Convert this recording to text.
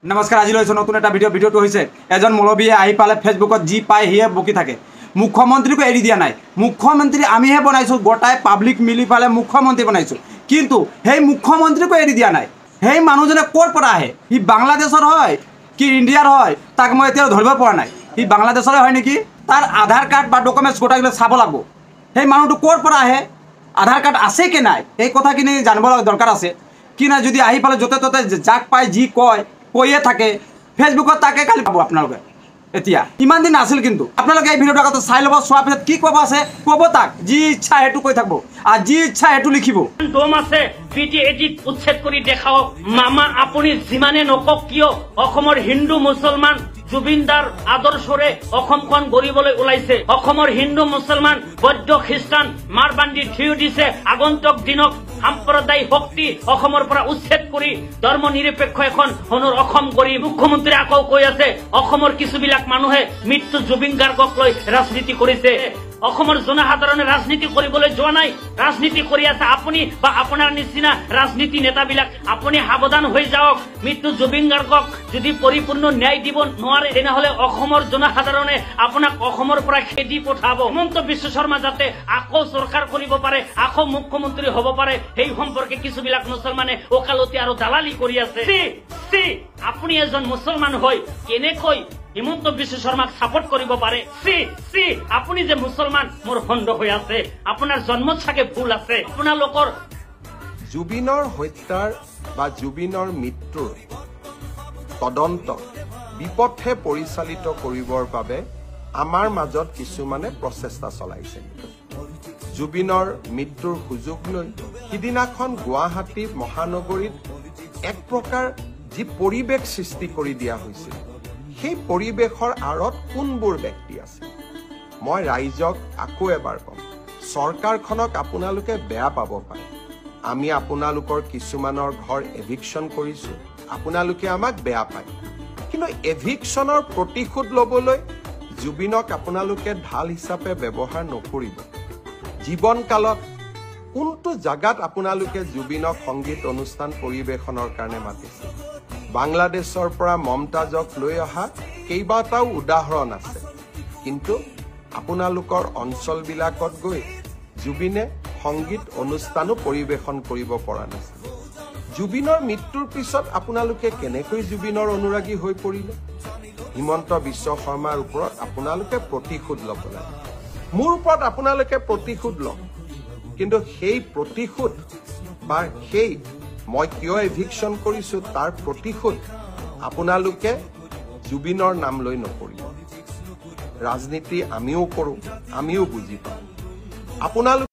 नमस्कार आज লৈছো নতুন এটা ভিডিওটো হৈছে এজন মৌলবীয়ে আহি পালে ফেসবুকত জি পাই হিয়ে বকি থাকে মুখ্যমন্ত্ৰীক এৰি দিয়া নাই মুখ্যমন্ত্ৰী আমিহে বনাইছো গোটাই পাব্লিক মিলি পালে মুখ্যমন্ত্ৰী বনাইছো কিন্তু হেই মুখ্যমন্ত্ৰীক এৰি দিয়া নাই হেই মানুহজনে কোৰ পৰা আহে হি বাংলাদেশৰ হয় কি ইন্ডিয়াৰ হয় তাক মই এতিয়া ধৰিব পৰা নাই হি বাংলাদেশৰ হয় নেকি তাৰ আধাৰ কাৰ্ড বা ডকুমেন্টস গোটাইলে চাব লাগব হেই মানুহটো কোৰ পৰা আহে আধাৰ কাৰ্ড আছে কি নাই এই কথাখিনি জানিব দৰকাৰ আছে কি না যদি আহি পালে যতে ততে যাক পাই জি কয় কইয়ে থাকে ফেসবুকত তাকে কালি পাবো আপোনালোকে এতিয়া ইমান দিন আছিল কিন্তু আপোনালোকে এই ভিডিওটা কত চাই লব সোৱা পিছত কি কব আছে কব তাক জি ইচ্ছা হেতু কৈ থাকবো আর জি ইচ্ছা হেতু লিখিব দম আছে ভিডিও এডিট উচ্ছেদ কৰি দেখাও মামা আপুনি জিমানে নকক কিয় অসমৰ হিন্দু মুছলমান জুবিনদাৰ আদৰ্শৰে অসমখন গৰিবলৈ ওলাইছে অসমৰ হিন্দু মুছলমান বৌদ্ধ খ্ৰীষ্টান মাৰবাণ্ডী থিয় দিছে আগন্তুক দিনক সাম্প্ৰদায়িক শক্তি অসমৰ পৰা উচ্ছেদ কৰি ধৰ্ম নিৰপেক্ষ এখন হনৰ অসম কৰি মুখ্যমন্ত্ৰী আকৌ কৈ আছে অসমৰ কিছুবিলাক মানুহে মৃত্যু জুবিন গাৰ্গক লৈ ৰাজনীতি কৰিছে অসমৰ জনসাধাৰণে ৰাজনীতি কৰিবলৈ যোৱা নাই ৰাজনীতি কৰি আছে আপুনি বা আপোনাৰ নিচিনা ৰাজনীতি নেতাবিলাক আপুনি সাৱধান হৈ যাওক মৃত্যু জুবিন গাৰ্গক যদি পৰিপূৰ্ণ ন্যায় দিব নোৱাৰে তেনেহলে অসমৰ জনসাধাৰণে আপোনাক অসমৰ পৰা খেদি পঠাব হিমন্ত বিশ্ব শৰ্মা যাতে আকৌ চৰকাৰ কৰিব পাৰে আকৌ মুখ্যমন্ত্ৰী হ'ব পাৰে সেই সম্পৰ্কে কিছুবিলাক মুছলমানে ওকালতি আৰু দালালি কৰি আছে আপুনি এজন মুছলমান হৈ কেনেকৈ হিমন্ত বিশ্ব শৰ্মাক সাপোৰ্ট কৰিব পাৰে আপুনি যে মুছলমান মোৰ সন্দেহ হৈ আছে আপোনাৰ জন্মত চাগে ভুল আছে আপোনালোকৰ জুবিনৰ হত্যাৰ বা জুবিনৰ মৃত্যুৰ তদন্ত বিপথে পৰিচালিত কৰিবৰ বাবে আমাৰ মাজত কিছুমানে প্ৰচেষ্টা চলাইছে জুবিনৰ মৃত্যুৰ সুযোগ লৈ সিদিনাখন গুৱাহাটী মহানগৰীত এক প্ৰকাৰ যি পৰিৱেশ সৃষ্টি কৰি দিয়া হৈছিল সেই পৰিৱেশৰ আঁৰত কোনবোৰ ব্যক্তি আছে মই ৰাইজক আকৌ এবাৰ কম চৰকাৰখনক আপোনালোকে বেয়া পাব পাৰে আমি আপোনালোকৰ কিছুমানৰ ঘৰ এভিকশন কৰিছো আপোনালোকে আমাক বেয়া পায় কিন্তু এভিকশনৰ প্ৰতিশোধ ল'বলৈ জুবিনক আপোনালোকে ঢাল হিচাপে ব্যৱহাৰ নকৰিব জীৱনকালত কোনটো জাগাত আপোনালোকে জুবিনক সংগীত অনুষ্ঠান পৰিৱেশনৰ কাৰণে মাতিছে বাংলাদেশৰ পৰা মমতাজক লৈ অহা কেইবাটাও উদাহৰণ আছে কিন্তু আপোনালোকৰ অঞ্চলবিলাকত গৈ জুবিনে সংগীত অনুষ্ঠানো পৰিৱেশন কৰিব পৰা নাছিল জুবিনৰ মৃত্যুৰ পিছত আপোনালোকে কেনেকৈ জুবিনৰ অনুৰাগী হৈ পৰিলে হিমন্ত বিশ্ব শৰ্মাৰ ওপৰত আপোনালোকে প্ৰতিশোধ ল'ব লাগে মোৰ ওপৰত আপোনালোকে প্ৰতিশোধ লওক কিন্তু সেই প্ৰতিশোধ বা সেই মই কিয় এভিকশন কৰিছো তাৰ প্ৰতিশোধ আপোনালোকে জুবিনৰ নাম লৈ নকৰিব ৰাজনীতি আমিও কৰো আমিও বুজি পাওঁ আপোনালোকে